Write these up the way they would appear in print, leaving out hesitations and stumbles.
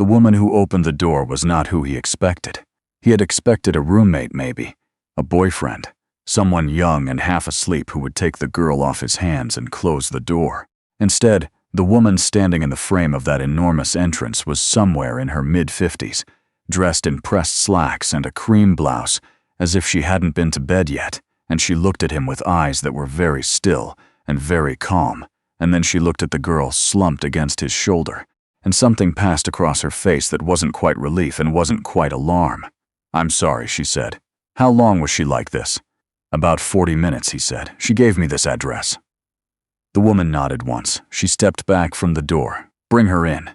The woman who opened the door was not who he expected. He had expected a roommate maybe, a boyfriend, someone young and half asleep who would take the girl off his hands and close the door. Instead, the woman standing in the frame of that enormous entrance was somewhere in her mid-50s, dressed in pressed slacks and a cream blouse, as if she hadn't been to bed yet, and she looked at him with eyes that were very still and very calm, and then she looked at the girl slumped against his shoulder, and something passed across her face that wasn't quite relief and wasn't quite alarm. "I'm sorry," she said. "How long was she like this?" "About 40 minutes, he said. She gave me this address." The woman nodded once. She stepped back from the door. "Bring her in."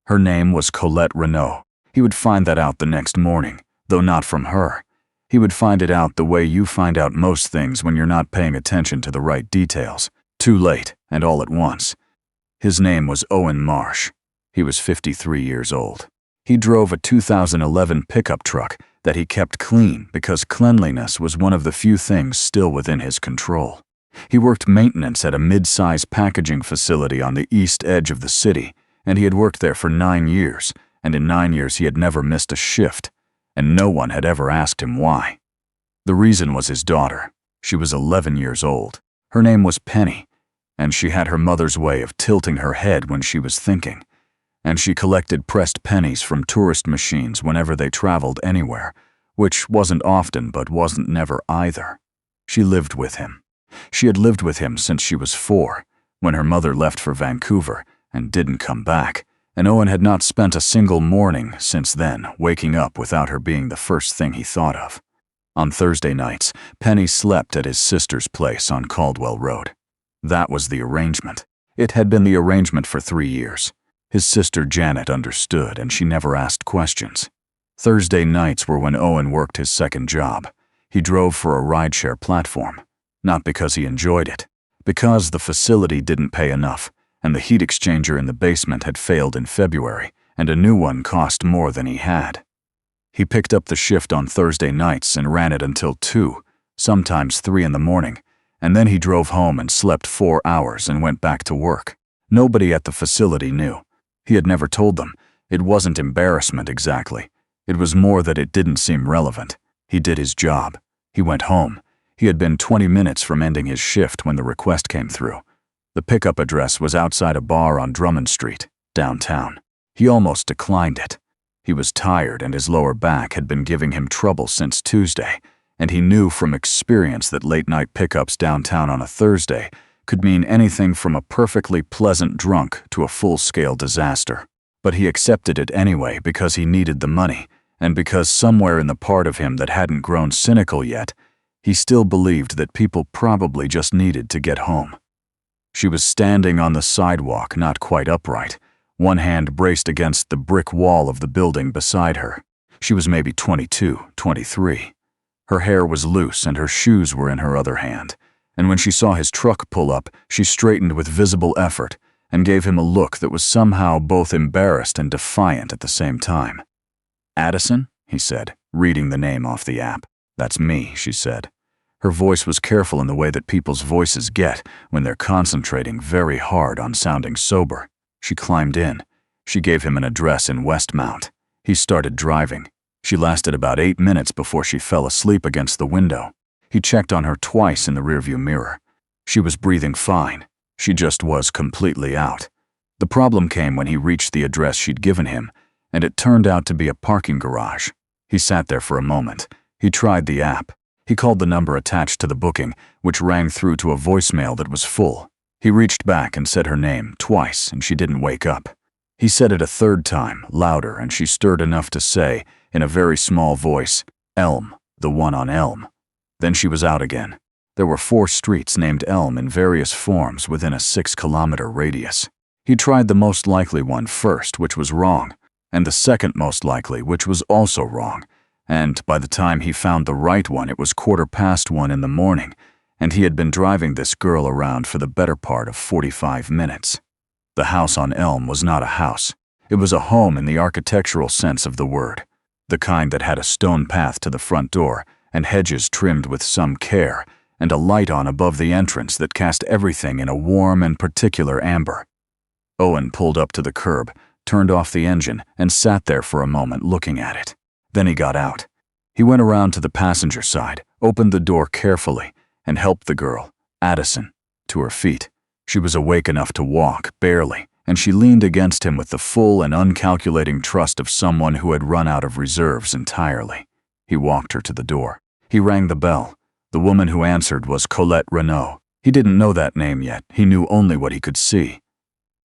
Her name was Colette Renault. He would find that out the next morning, though not from her. He would find it out the way you find out most things when you're not paying attention to the right details. Too late, and all at once. His name was Owen Marsh. He was 53 years old. He drove a 2011 pickup truck that he kept clean because cleanliness was one of the few things still within his control. He worked maintenance at a mid-size packaging facility on the east edge of the city, and he had worked there for 9 years, and in 9 years he had never missed a shift, and no one had ever asked him why. The reason was his daughter. She was 11 years old. Her name was Penny, and she had her mother's way of tilting her head when she was thinking, and she collected pressed pennies from tourist machines whenever they traveled anywhere, which wasn't often but wasn't never either. She lived with him. She had lived with him since she was 4, when her mother left for Vancouver and didn't come back, and Owen had not spent a single morning since then waking up without her being the first thing he thought of. On Thursday nights, Penny slept at his sister's place on Caldwell Road. That was the arrangement. It had been the arrangement for 3 years. His sister Janet understood, and she never asked questions. Thursday nights were when Owen worked his second job. He drove for a rideshare platform. Not because he enjoyed it, because the facility didn't pay enough, and the heat exchanger in the basement had failed in February, and a new one cost more than he had. He picked up the shift on Thursday nights and ran it until 2, sometimes 3 in the morning, and then he drove home and slept 4 hours and went back to work. Nobody at the facility knew. He had never told them. It wasn't embarrassment exactly. It was more that it didn't seem relevant. He did his job. He went home. He had been 20 minutes from ending his shift when the request came through. The pickup address was outside a bar on Drummond Street, downtown. He almost declined it. He was tired and his lower back had been giving him trouble since Tuesday, and he knew from experience that late-night pickups downtown on a Thursday could mean anything from a perfectly pleasant drunk to a full-scale disaster. But he accepted it anyway because he needed the money, and because somewhere in the part of him that hadn't grown cynical yet, he still believed that people probably just needed to get home. She was standing on the sidewalk, not quite upright, one hand braced against the brick wall of the building beside her. She was maybe 22, 23. Her hair was loose and her shoes were in her other hand, and when she saw his truck pull up, she straightened with visible effort and gave him a look that was somehow both embarrassed and defiant at the same time. "Addison?" he said, reading the name off the app. "That's me," she said. Her voice was careful in the way that people's voices get when they're concentrating very hard on sounding sober. She climbed in. She gave him an address in Westmount. He started driving. She lasted about 8 minutes before she fell asleep against the window. He checked on her twice in the rearview mirror. She was breathing fine. She just was completely out. The problem came when he reached the address she'd given him, and it turned out to be a parking garage. He sat there for a moment. He tried the app. He called the number attached to the booking, which rang through to a voicemail that was full. He reached back and said her name twice, and she didn't wake up. He said it a third time, louder, and she stirred enough to say, in a very small voice, "Elm, the one on Elm." Then she was out again. There were 4 streets named Elm in various forms within a 6-kilometer radius. He tried the most likely one first, which was wrong, and the second most likely, which was also wrong. And by the time he found the right one, it was 1:15 in the morning, and he had been driving this girl around for the better part of 45 minutes. The house on Elm was not a house. It was a home in the architectural sense of the word, the kind that had a stone path to the front door and hedges trimmed with some care, and a light on above the entrance that cast everything in a warm and particular amber. Owen pulled up to the curb, turned off the engine, and sat there for a moment looking at it. Then he got out. He went around to the passenger side, opened the door carefully, and helped the girl, Addison, to her feet. She was awake enough to walk, barely, and she leaned against him with the full and uncalculating trust of someone who had run out of reserves entirely. He walked her to the door. He rang the bell. The woman who answered was Colette Renault. He didn't know that name yet. He knew only what he could see.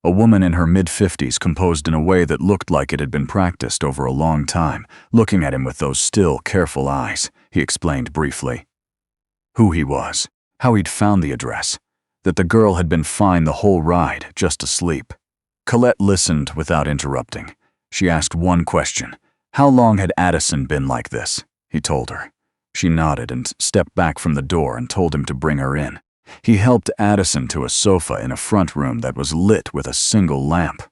A woman in her mid-50s, composed in a way that looked like it had been practiced over a long time, looking at him with those still, careful eyes. He explained briefly who he was, how he'd found the address, that the girl had been fine the whole ride, just asleep. Colette listened without interrupting. She asked one question. How long had Addison been like this? He told her. She nodded and stepped back from the door and told him to bring her in. He helped Addison to a sofa in a front room that was lit with a single lamp.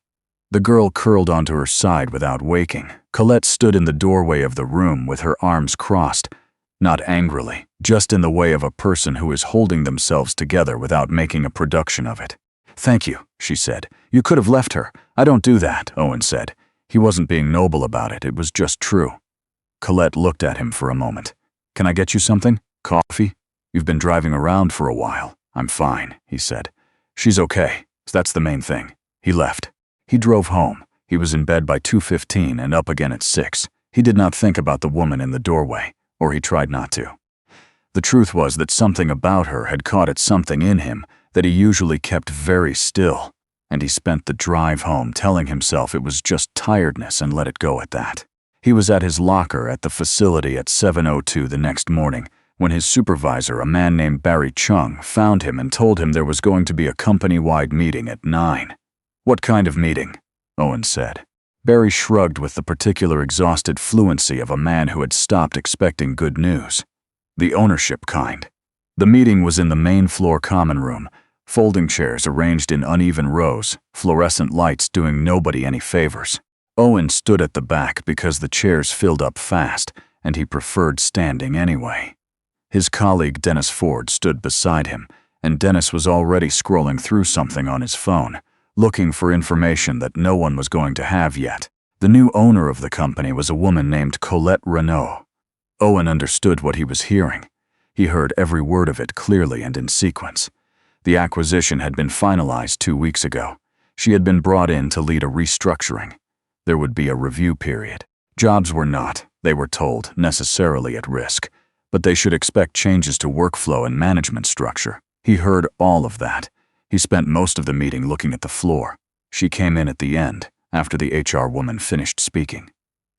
The girl curled onto her side without waking. Colette stood in the doorway of the room with her arms crossed, not angrily, just in the way of a person who is holding themselves together without making a production of it. "Thank you," she said. "You could have left her." "I don't do that," Owen said. He wasn't being noble about it, it was just true. Colette looked at him for a moment. "Can I get you something? Coffee? You've been driving around for a while." "I'm fine," he said. "She's okay, so that's the main thing." He left. He drove home. He was in bed by 2:15 and up again at 6. He did not think about the woman in the doorway, or he tried not to. The truth was that something about her had caught at something in him that he usually kept very still, and he spent the drive home telling himself it was just tiredness and let it go at that. He was at his locker at the facility at 7:02 the next morning when his supervisor, a man named Barry Chung, found him and told him there was going to be a company-wide meeting at 9. "What kind of meeting?" Owen said. Barry shrugged with the particular exhausted fluency of a man who had stopped expecting good news. "The ownership kind." The meeting was in the main floor common room, folding chairs arranged in uneven rows, fluorescent lights doing nobody any favors. Owen stood at the back because the chairs filled up fast, and he preferred standing anyway. His colleague Dennis Ford stood beside him, and Dennis was already scrolling through something on his phone, looking for information that no one was going to have yet. The new owner of the company was a woman named Colette Renault. Owen understood what he was hearing. He heard every word of it clearly and in sequence. The acquisition had been finalized 2 weeks ago. She had been brought in to lead a restructuring. There would be a review period. Jobs were not, they were told, necessarily at risk, but they should expect changes to workflow and management structure. He heard all of that. He spent most of the meeting looking at the floor. She came in at the end, after the HR woman finished speaking.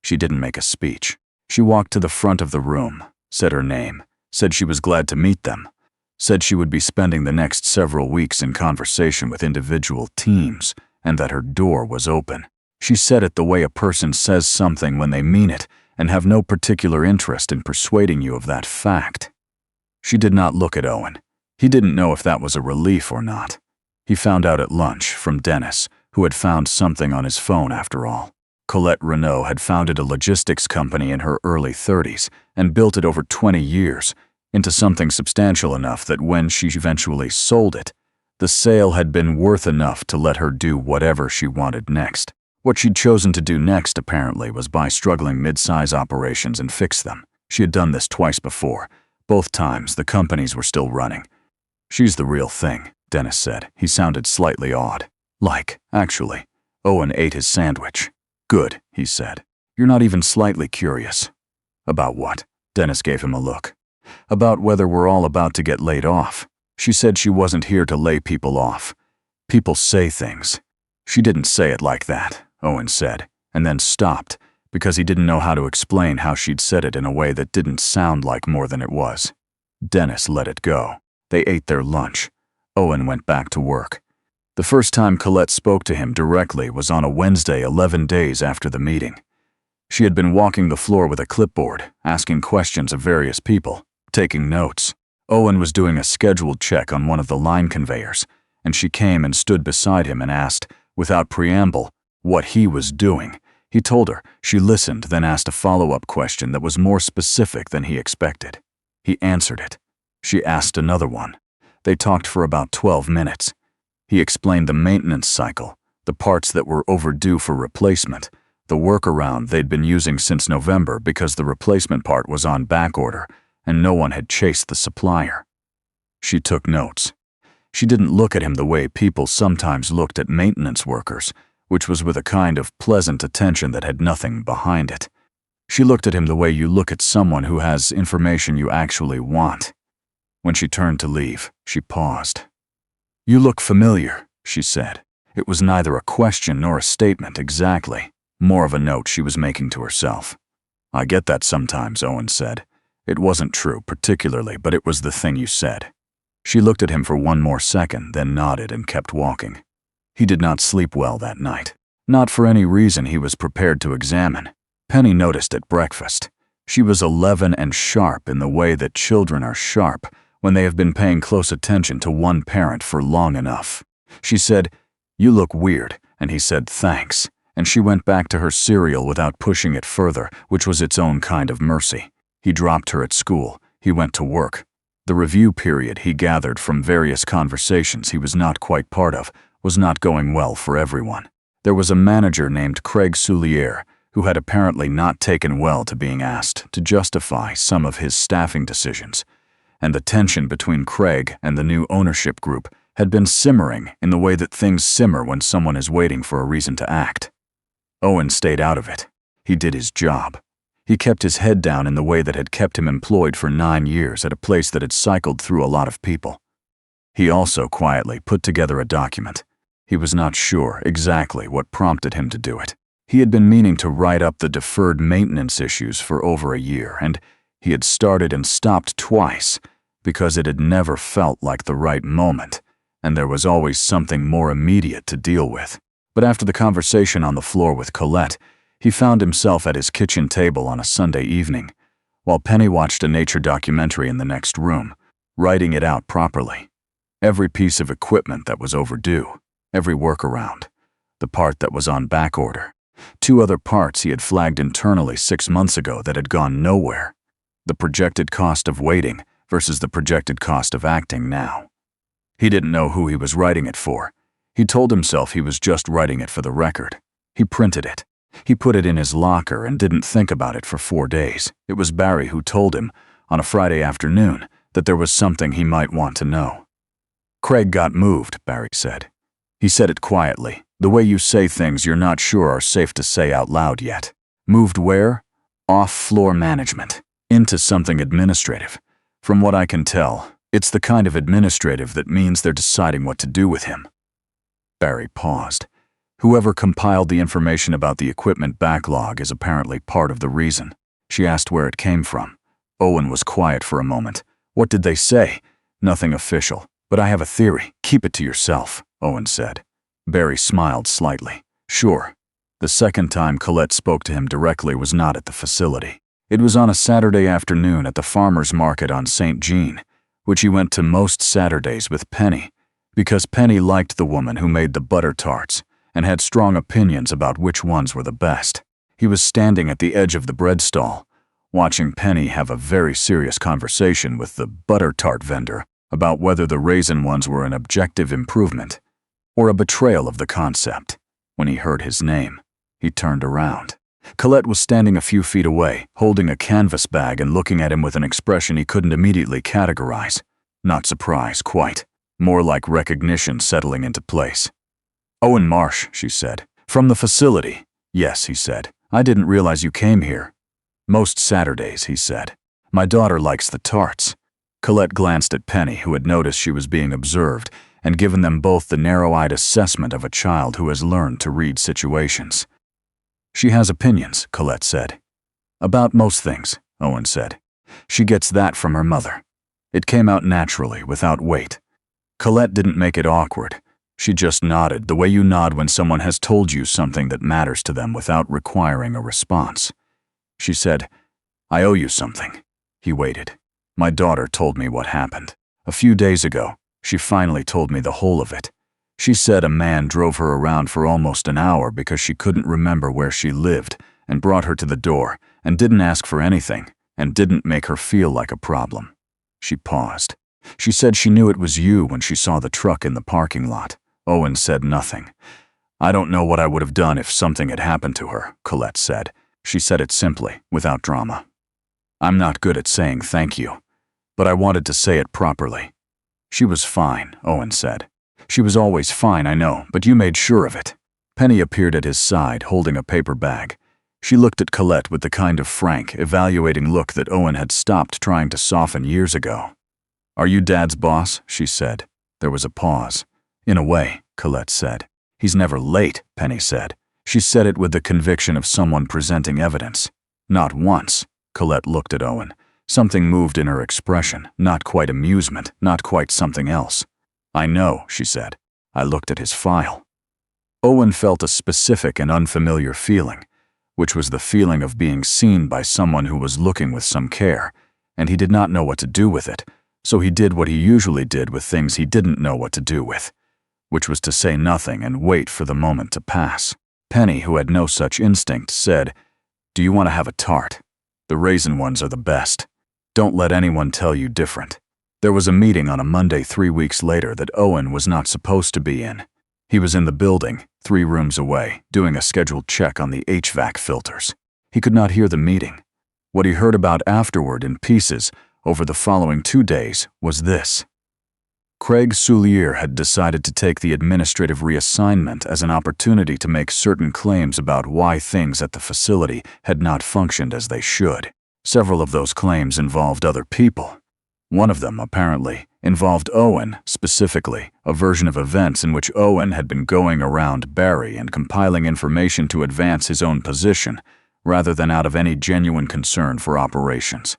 She didn't make a speech. She walked to the front of the room, said her name, said she was glad to meet them, said she would be spending the next several weeks in conversation with individual teams, and that her door was open. She said it the way a person says something when they mean it and have no particular interest in persuading you of that fact. She did not look at Owen. He didn't know if that was a relief or not. He found out at lunch from Dennis, who had found something on his phone after all. Colette Renault had founded a logistics company in her early 30s and built it over 20 years into something substantial enough that when she eventually sold it, the sale had been worth enough to let her do whatever she wanted next. What she'd chosen to do next, apparently, was buy struggling mid-size operations and fix them. She had done this twice before. Both times, the companies were still running. "She's the real thing," Dennis said. He sounded slightly awed. "Like, actually." Owen ate his sandwich. "Good," he said. "You're not even slightly curious." "About what?" Dennis gave him a look. "About whether we're all about to get laid off." She said she wasn't here to lay people off. People say things. She didn't say it like that, Owen said, and then stopped, because he didn't know how to explain how she'd said it in a way that didn't sound like more than it was. Dennis let it go. They ate their lunch. Owen went back to work. The first time Colette spoke to him directly was on a Wednesday 11 days after the meeting. She had been walking the floor with a clipboard, asking questions of various people, taking notes. Owen was doing a scheduled check on one of the line conveyors, and she came and stood beside him and asked, without preamble, what he was doing. He told her. She listened, then asked a follow-up question that was more specific than he expected. He answered it. She asked another one. They talked for about 12 minutes. He explained the maintenance cycle, the parts that were overdue for replacement, the workaround they'd been using since November because the replacement part was on back order and no one had chased the supplier. She took notes. She didn't look at him the way people sometimes looked at maintenance workers, which was with a kind of pleasant attention that had nothing behind it. She looked at him the way you look at someone who has information you actually want. When she turned to leave, she paused. "You look familiar," she said. It was neither a question nor a statement exactly, more of a note she was making to herself. "I get that sometimes," Owen said. It wasn't true particularly, but it was the thing you said. She looked at him for one more second, then nodded and kept walking. He did not sleep well that night. Not for any reason he was prepared to examine. Penny noticed at breakfast. She was 11 and sharp in the way that children are sharp when they have been paying close attention to one parent for long enough. She said, "You look weird," and he said thanks, and she went back to her cereal without pushing it further, which was its own kind of mercy. He dropped her at school. He went to work. The review period, he gathered from various conversations he was not quite part of, was not going well for everyone. There was a manager named Craig Soulier who had apparently not taken well to being asked to justify some of his staffing decisions, and the tension between Craig and the new ownership group had been simmering in the way that things simmer when someone is waiting for a reason to act. Owen stayed out of it. He did his job. He kept his head down in the way that had kept him employed for 9 years at a place that had cycled through a lot of people. He also quietly put together a document. He was not sure exactly what prompted him to do it. He had been meaning to write up the deferred maintenance issues for over a year, and he had started and stopped twice because it had never felt like the right moment, and there was always something more immediate to deal with. But after the conversation on the floor with Colette, he found himself at his kitchen table on a Sunday evening, while Penny watched a nature documentary in the next room, writing it out properly. Every piece of equipment that was overdue, every workaround, the part that was on back order, 2 other parts he had flagged internally 6 months ago that had gone nowhere, the projected cost of waiting versus the projected cost of acting now. He didn't know who he was writing it for. He told himself he was just writing it for the record. He printed it. He put it in his locker and didn't think about it for 4 days. It was Barry who told him, on a Friday afternoon, that there was something he might want to know. "Craig got moved," Barry said. He said it quietly, the way you say things you're not sure are safe to say out loud yet. "Moved where?" "Off-floor management. Into something administrative. From what I can tell, it's the kind of administrative that means they're deciding what to do with him." Barry paused. Whoever compiled the information about the equipment backlog is apparently part of the reason. She asked where it came from. Owen was quiet for a moment. "What did they say?" "Nothing official, but I have a theory. Keep it to yourself," Owen said. Barry smiled slightly. "Sure." The second time Colette spoke to him directly was not at the facility. It was on a Saturday afternoon at the farmer's market on St. Jean, which he went to most Saturdays with Penny, because Penny liked the woman who made the butter tarts and had strong opinions about which ones were the best. He was standing at the edge of the bread stall, watching Penny have a very serious conversation with the butter tart vendor about whether the raisin ones were an objective improvement or a betrayal of the concept. When he heard his name, he turned around. Colette was standing a few feet away, holding a canvas bag and looking at him with an expression he couldn't immediately categorize. Not surprise, quite. More like recognition settling into place. "Owen Marsh," she said. "From the facility." "Yes," he said. "I didn't realize you came here." "Most Saturdays," he said. "My daughter likes the tarts." Colette glanced at Penny, who had noticed she was being observed, and given them both the narrow-eyed assessment of a child who has learned to read situations. "She has opinions," Colette said. "About most things," Owen said. "She gets that from her mother." It came out naturally, without weight. Colette didn't make it awkward. She just nodded, the way you nod when someone has told you something that matters to them without requiring a response. She said, "I owe you something." He waited. "My daughter told me what happened. A few days ago, she finally told me the whole of it. She said a man drove her around for almost an hour because she couldn't remember where she lived and brought her to the door and didn't ask for anything and didn't make her feel like a problem." She paused. "She said she knew it was you when she saw the truck in the parking lot." Owen said nothing. I don't know what I would have done if something had happened to her, Colette said. She said it simply, without drama. I'm not good at saying thank you, but I wanted to say it properly. She was fine, Owen said. She was always fine, I know, but you made sure of it. Penny appeared at his side, holding a paper bag. She looked at Colette with the kind of frank, evaluating look that Owen had stopped trying to soften years ago. Are you Dad's boss? She said. There was a pause. In a way, Colette said. He's never late, Penny said. She said it with the conviction of someone presenting evidence. Not once. Colette looked at Owen. Something moved in her expression, not quite amusement, not quite something else. I know, she said. I looked at his file. Owen felt a specific and unfamiliar feeling, which was the feeling of being seen by someone who was looking with some care, and he did not know what to do with it, so he did what he usually did with things he didn't know what to do with, which was to say nothing and wait for the moment to pass. Penny, who had no such instinct, said, Do you want to have a tart? The raisin ones are the best. Don't let anyone tell you different. There was a meeting on a Monday 3 weeks later that Owen was not supposed to be in. He was in the building, 3 rooms away, doing a scheduled check on the HVAC filters. He could not hear the meeting. What he heard about afterward in pieces over the following 2 days was this. Craig Soulier had decided to take the administrative reassignment as an opportunity to make certain claims about why things at the facility had not functioned as they should. Several of those claims involved other people. One of them, apparently, involved Owen, specifically, a version of events in which Owen had been going around Barry and compiling information to advance his own position, rather than out of any genuine concern for operations.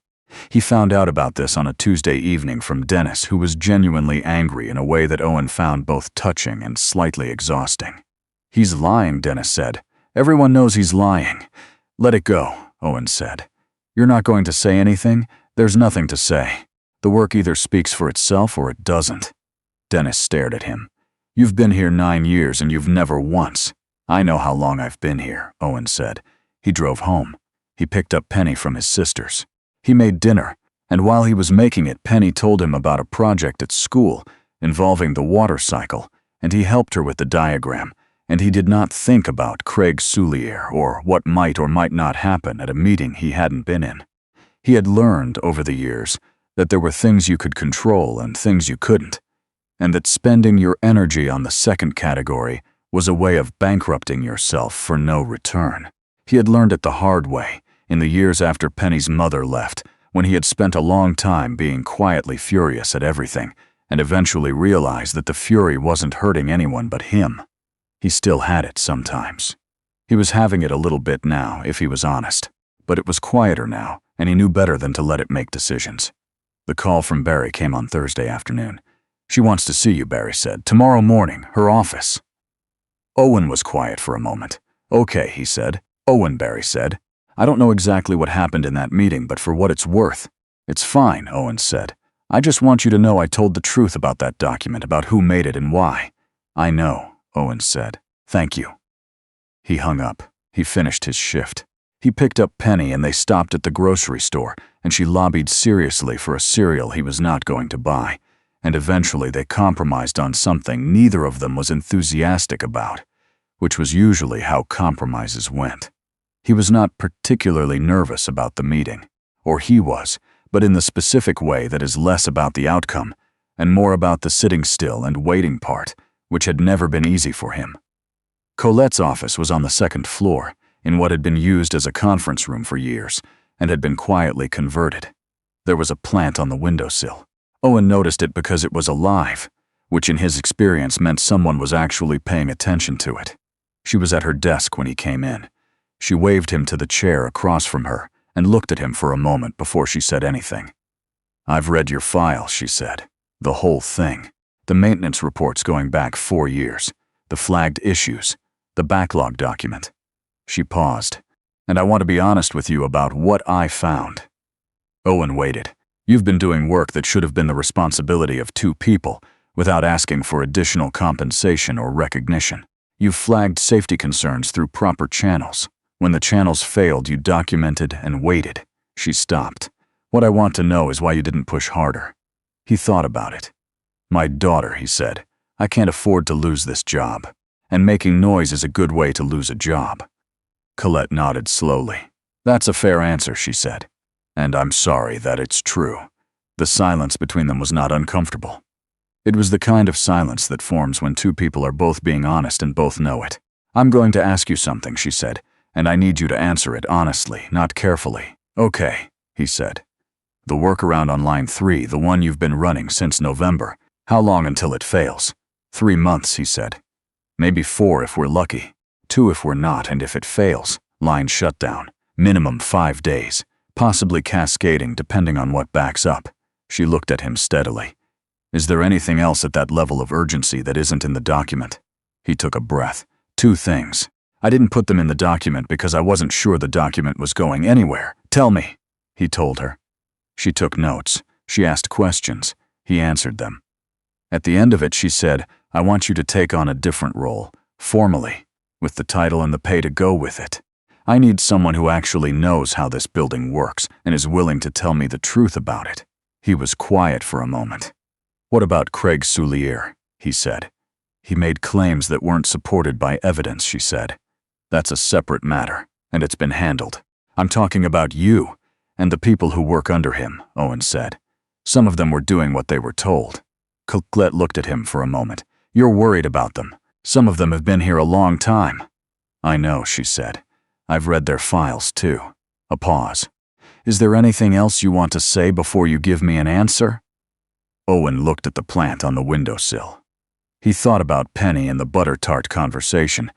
He found out about this on a Tuesday evening from Dennis, who was genuinely angry in a way that Owen found both touching and slightly exhausting. He's lying, Dennis said. Everyone knows he's lying. Let it go, Owen said. You're not going to say anything? There's nothing to say. The work either speaks for itself or it doesn't. Dennis stared at him. You've been here 9 years and you've never once. I know how long I've been here, Owen said. He drove home. He picked up Penny from his sister's. He made dinner, and while he was making it, Penny told him about a project at school involving the water cycle, and he helped her with the diagram, and he did not think about Craig Soulier or what might or might not happen at a meeting he hadn't been in. He had learned over the years that there were things you could control and things you couldn't, and that spending your energy on the second category was a way of bankrupting yourself for no return. He had learned it the hard way, in the years after Penny's mother left, when he had spent a long time being quietly furious at everything, and eventually realized that the fury wasn't hurting anyone but him. He still had it sometimes. He was having it a little bit now, if he was honest, but it was quieter now, and he knew better than to let it make decisions. The call from Barry came on Thursday afternoon. She wants to see you, Barry said. Tomorrow morning, her office. Owen was quiet for a moment. Okay, he said. Owen, Barry said. I don't know exactly what happened in that meeting, but for what it's worth. It's fine, Owen said. I just want you to know I told the truth about that document, about who made it and why. I know, Owen said. Thank you. He hung up. He finished his shift. He picked up Penny and they stopped at the grocery store, and she lobbied seriously for a cereal he was not going to buy, and eventually they compromised on something neither of them was enthusiastic about, which was usually how compromises went. He was not particularly nervous about the meeting, or he was, but in the specific way that is less about the outcome and more about the sitting still and waiting part, which had never been easy for him. Colette's office was on the 2nd floor, in what had been used as a conference room for years, and had been quietly converted. There was a plant on the windowsill. Owen noticed it because it was alive, which in his experience meant someone was actually paying attention to it. She was at her desk when he came in. She waved him to the chair across from her and looked at him for a moment before she said anything. I've read your file, she said. The whole thing. The maintenance reports going back 4 years. The flagged issues. The backlog document. She paused. And I want to be honest with you about what I found. Owen waited. You've been doing work that should have been the responsibility of 2 people without asking for additional compensation or recognition. You've flagged safety concerns through proper channels. When the channels failed, you documented and waited. She stopped. What I want to know is why you didn't push harder. He thought about it. My daughter, he said. I can't afford to lose this job. and making noise is a good way to lose a job. Colette nodded slowly. That's a fair answer, she said. And I'm sorry that it's true. The silence between them was not uncomfortable. It was the kind of silence that forms when two people are both being honest and both know it. I'm going to ask you something, she said, and I need you to answer it honestly, not carefully. Okay, he said. The workaround on line 3, the one you've been running since November, how long until it fails? 3 months, he said. Maybe 4 if we're lucky. 2 if we're not, and if it fails, line shutdown. Minimum 5 days, possibly cascading depending on what backs up. She looked at him steadily. Is there anything else at that level of urgency that isn't in the document? He took a breath. 2 things. I didn't put them in the document because I wasn't sure the document was going anywhere. Tell me, he told her. She took notes. She asked questions. He answered them. At the end of it, she said, I want you to take on a different role, formally, with the title and the pay to go with it. I need someone who actually knows how this building works and is willing to tell me the truth about it. He was quiet for a moment. What about Craig Soulier? He said. He made claims that weren't supported by evidence, she said. That's a separate matter, and it's been handled. I'm talking about you and the people who work under him, Owen said. Some of them were doing what they were told. Colette looked at him for a moment. You're worried about them. Some of them have been here a long time. I know, she said. I've read their files, too. A pause. Is there anything else you want to say before you give me an answer? Owen looked at the plant on the windowsill. He thought about Penny and the butter tart conversation,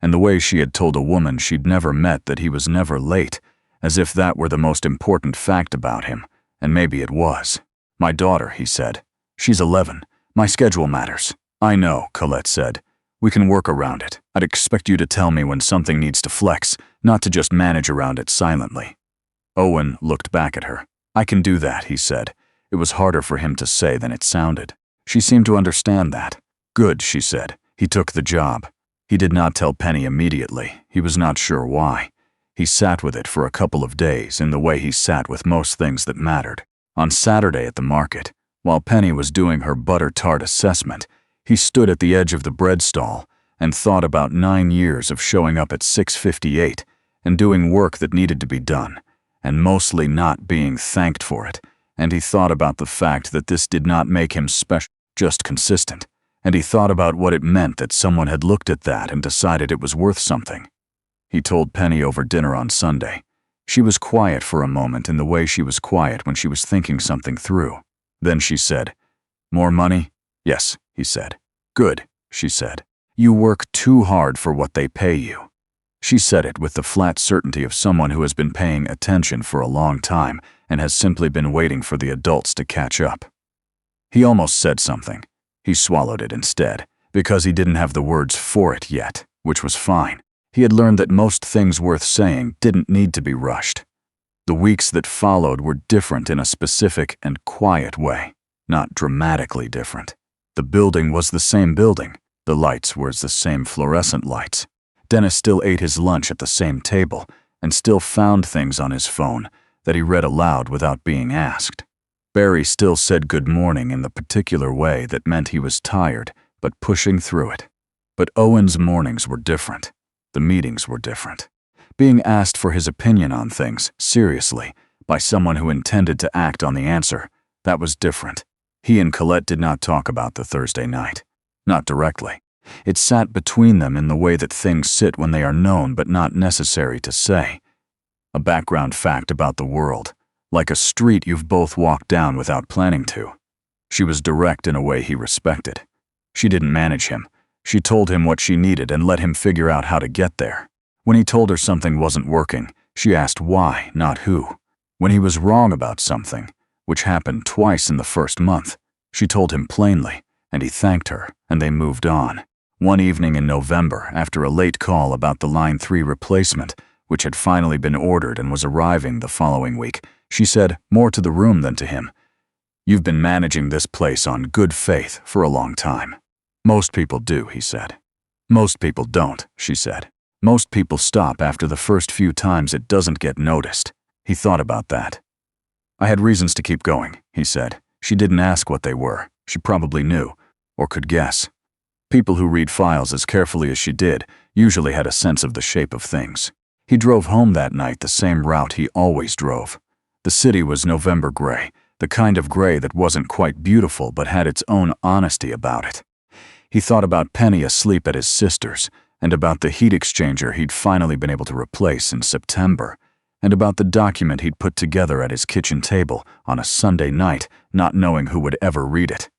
and the way she had told a woman she'd never met that he was never late, as if that were the most important fact about him, and maybe it was. My daughter, he said. She's 11. My schedule matters. I know, Colette said. We can work around it. I'd expect you to tell me when something needs to flex, not to just manage around it silently. Owen looked back at her. I can do that, he said. It was harder for him to say than it sounded. She seemed to understand that. Good, she said. He took the job. He did not tell Penny immediately. He was not sure why. He sat with it for a couple of days in the way he sat with most things that mattered. On Saturday at the market, while Penny was doing her butter tart assessment, he stood at the edge of the bread stall and thought about 9 years of showing up at 6:58 and doing work that needed to be done, and mostly not being thanked for it. And he thought about the fact that this did not make him special, just consistent. And he thought about what it meant that someone had looked at that and decided it was worth something. He told Penny over dinner on Sunday. She was quiet for a moment in the way she was quiet when she was thinking something through. Then she said, More money? Yes, he said. Good, she said. You work too hard for what they pay you. She said it with the flat certainty of someone who has been paying attention for a long time and has simply been waiting for the adults to catch up. He almost said something. He swallowed it instead, because he didn't have the words for it yet, which was fine. He had learned that most things worth saying didn't need to be rushed. The weeks that followed were different in a specific and quiet way, not dramatically different. The building was the same building. The lights were the same fluorescent lights. Dennis still ate his lunch at the same table and still found things on his phone that he read aloud without being asked. Barry still said good morning in the particular way that meant he was tired, but pushing through it. But Owen's mornings were different. The meetings were different. Being asked for his opinion on things, seriously, by someone who intended to act on the answer, that was different. He and Colette did not talk about the Thursday night. Not directly. It sat between them in the way that things sit when they are known but not necessary to say. A background fact about the world, like a street you've both walked down without planning to. She was direct in a way he respected. She didn't manage him. She told him what she needed and let him figure out how to get there. When he told her something wasn't working, she asked why, not who. When he was wrong about something, which happened twice in the first month, she told him plainly, and he thanked her, and they moved on. One evening in November, after a late call about the Line 3 replacement, which had finally been ordered and was arriving the following week, she said, more to the room than to him, "You've been managing this place on good faith for a long time." "Most people do," he said. "Most people don't," she said. "Most people stop after the first few times it doesn't get noticed." He thought about that. "I had reasons to keep going," he said. She didn't ask what they were. She probably knew, or could guess. People who read files as carefully as she did usually had a sense of the shape of things. He drove home that night the same route he always drove. The city was November gray, the kind of gray that wasn't quite beautiful but had its own honesty about it. He thought about Penny asleep at his sister's, and about the heat exchanger he'd finally been able to replace in September, and about the document he'd put together at his kitchen table on a Sunday night, not knowing who would ever read it.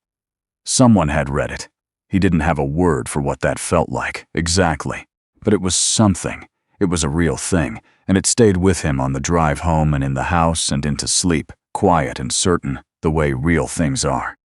Someone had read it. He didn't have a word for what that felt like, exactly. But it was something. It was a real thing, and it stayed with him on the drive home and in the house and into sleep, quiet and certain, the way real things are.